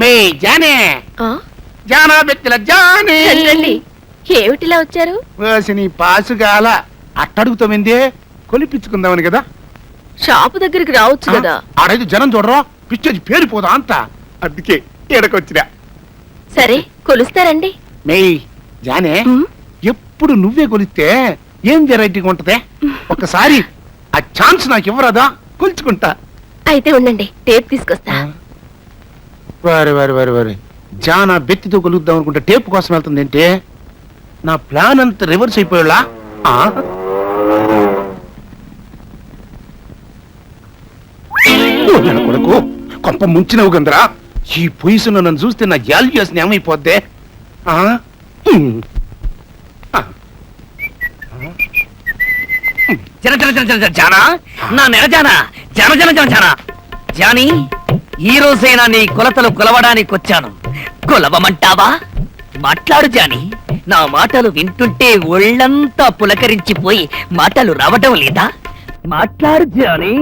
మే జానే ఆ? జానా బెత్తల జానే రండి. ఏమిటిలా వచ్చారు? నీ పాసుగాల అట్టడుగుతామిందే కొలిపించుకుందామని కదా. షాపు దగ్గరికి రావచ్చు కదా. ఆడైతే జనం చూడరా, పిచ్చేది పేరిపోదా అంత. అందుకే ఎడకొచ్చినా. సరే కొలుస్తారండి. మే జానే ఉమ్, ఎప్పుడు నువ్వే కొలిస్తే ఏం వెరైటీగా ఉంటదే. ఒకసారి ఆ ఛాన్స్ నాకు ఇవ్వరాదా, కొలుచుకుంటా. అయితే ఉండండి, టేప్ తీసుకొస్తా. వారి జానా బెత్తితో కొలుద్దాం అనుకుంటే టేప్ కోసం వెళ్తుంది ఏంటి? నా ప్లాన్ అంతా రివర్స్ అయిపోయేలా. కొడుకు కొంప ముంచినవు గందరా. ఈ పొయ్యిసును నన్ను చూస్తే నా యాల్యూస్ ఏమైపోద్దే. జానా, నా నెల జానా, జానా జానీ, ఈ రోజైనా నీ కొలతలు కొలవడానికి వచ్చాను. కొలవమంటావా? మాట్లాడు జానీ. నా మాటలు వింటుంటే ఒళ్ళంతా పులకరించిపోయి మాటలు రావటం లేదా? మాట్లాడు జానీ.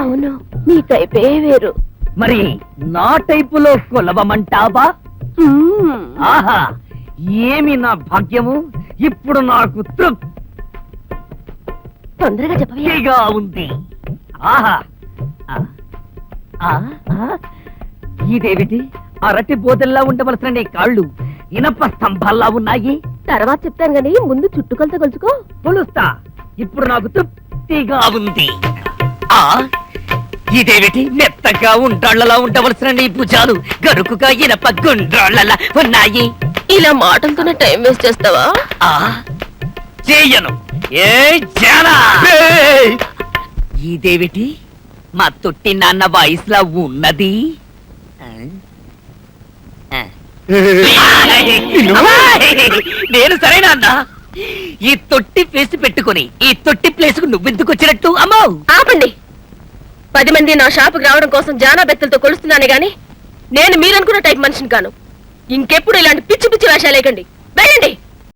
అవును, మీ టైపే వేరు. మరి నా టైపులో కొలవమంటావా? ఉమ్, ఆహా, ఏమి నా భాగ్యము! ఇప్పుడు నాకు తొందరగా చెప్పవయ్యా. తృప్తిగా ఉంది. ఆహా, ఇదేమిటి? అరటి బోదల్లా ఉండవలసిన నీ కాళ్ళు ఇనప స్తంభాల్లా ఉన్నాయి. తర్వాత చెప్తాను గానీ ముందు చుట్టుకొలత కొలుచుకో. కొలుస్తా. ఇప్పుడు నాకు తృప్తిగా ఉంది. ఇదేమిటి? మెత్తగా ఉండ్రాళ్లలా ఉండవలసిన నీ భుజాలు గరుకుగా ఇనప గుండ్రాళ్లలా ఉన్నాయి. ఇలా మాటలతోనే టైం వేస్ట్ చేస్తావా? చేయను. ఏ జానా, ఇదేమిటి? మా తొట్టి నాన్న వాయిస్లా ఉన్నది. నేను సరేనా అన్నా? ఈ తొట్టి ప్లేస్ పెట్టుకుని ఈ తొట్టి ప్లేస్ కు నువ్వెందుకు వచ్చినట్టు? అమ్మో, ఆపండి. 10 మంది నా షాపుకి రావడం కోసం జానా బెత్తలతో కొలుస్తున్నానే గాని నేను మీరనుకున్న టైప్ మనిషిని కాను. ఇంకెప్పుడు ఇలాంటి పిచ్చి పిచ్చి వేషాలేకండి. వెళ్ళండి.